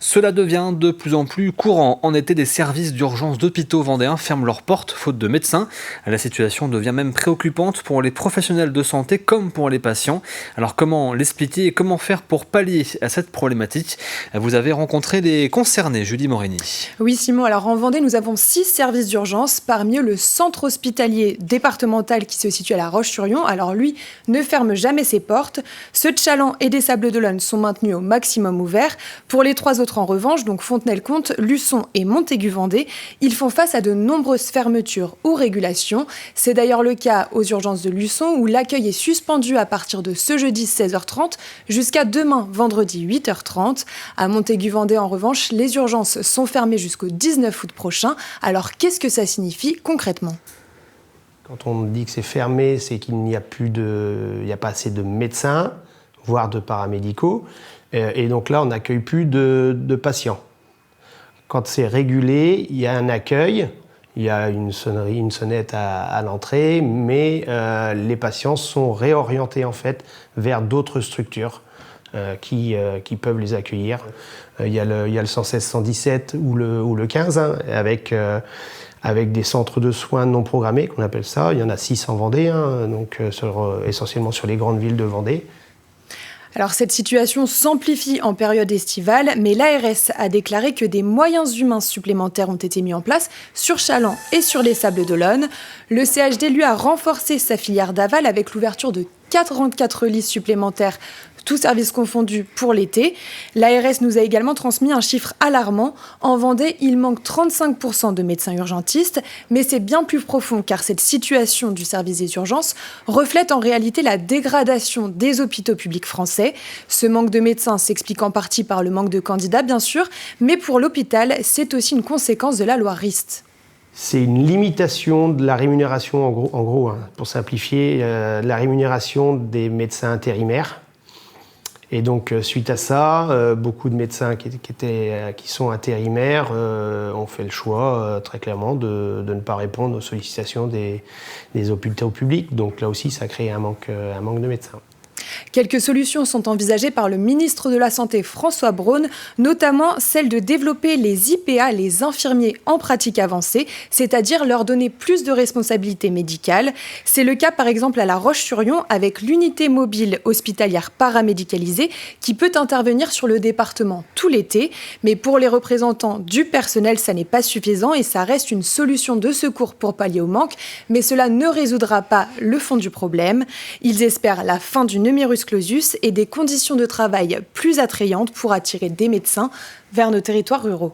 Cela devient de plus en plus courant. En été, des services d'urgence d'hôpitaux vendéens ferment leurs portes faute de médecins. La situation devient même préoccupante pour les professionnels de santé comme pour les patients. Alors comment l'expliquer et comment faire pour pallier à cette problématique? Vous avez rencontré les concernés, Julie Morini. Oui Simon, alors en Vendée, nous avons 6 services d'urgence, parmi eux le centre hospitalier départemental qui se situe à La Roche-sur-Yon. Alors lui ne ferme jamais ses portes. Ceux de Challans et des Sables-d'Olonne sont maintenus au maximum ouverts. Pour les 3 autres en revanche, donc Fontenay-le-Comte, Luçon et Montaigu-Vendée, ils font face à de nombreuses fermetures ou régulations. C'est d'ailleurs le cas aux urgences de Luçon où l'accueil est suspendu à partir de ce jeudi 16h30 jusqu'à demain vendredi 8h30. À Montaigu-Vendée en revanche, les urgences sont fermées jusqu'au 19 août prochain. Alors qu'est-ce que ça signifie concrètement ? Quand on dit que c'est fermé, c'est qu'il n'y a pas assez de médecins, voire de paramédicaux. Et donc là, on n'accueille plus de patients. Quand c'est régulé, il y a un accueil, il y a une sonnerie, une sonnette à l'entrée, mais les patients sont réorientés en fait vers d'autres structures qui peuvent les accueillir. Il y a le 116 117 ou le 15 avec des centres de soins non programmés, qu'on appelle ça. Il y en a 6 en Vendée, donc essentiellement sur les grandes villes de Vendée. Alors cette situation s'amplifie en période estivale, mais l'ARS a déclaré que des moyens humains supplémentaires ont été mis en place sur Challans et sur les Sables-d'Olonne. Le CHD, lui, a renforcé sa filière d'aval avec l'ouverture de 44 lits supplémentaires, tous services confondus pour l'été. L'ARS nous a également transmis un chiffre alarmant. En Vendée, il manque 35% de médecins urgentistes, mais c'est bien plus profond car cette situation du service des urgences reflète en réalité la dégradation des hôpitaux publics français. Ce manque de médecins s'explique en partie par le manque de candidats, bien sûr, mais pour l'hôpital, c'est aussi une conséquence de la loi Rist. C'est une limitation de la rémunération, en gros, pour simplifier, la rémunération des médecins intérimaires. Et donc, suite à ça, beaucoup de médecins qui sont intérimaires ont fait le choix, très clairement, de ne pas répondre aux sollicitations des hôpitaux publics. Donc là aussi, ça crée un manque de médecins. Quelques solutions sont envisagées par le ministre de la Santé François Braun, notamment celle de développer les IPA, les infirmiers en pratique avancée, c'est-à-dire leur donner plus de responsabilités médicales. C'est le cas par exemple à La Roche-sur-Yon avec l'unité mobile hospitalière paramédicalisée qui peut intervenir sur le département tout l'été. Mais pour les représentants du personnel, ça n'est pas suffisant et ça reste une solution de secours pour pallier au manque, mais cela ne résoudra pas le fond du problème. Ils espèrent la fin du numerus clausus et des conditions de travail plus attrayantes pour attirer des médecins vers nos territoires ruraux.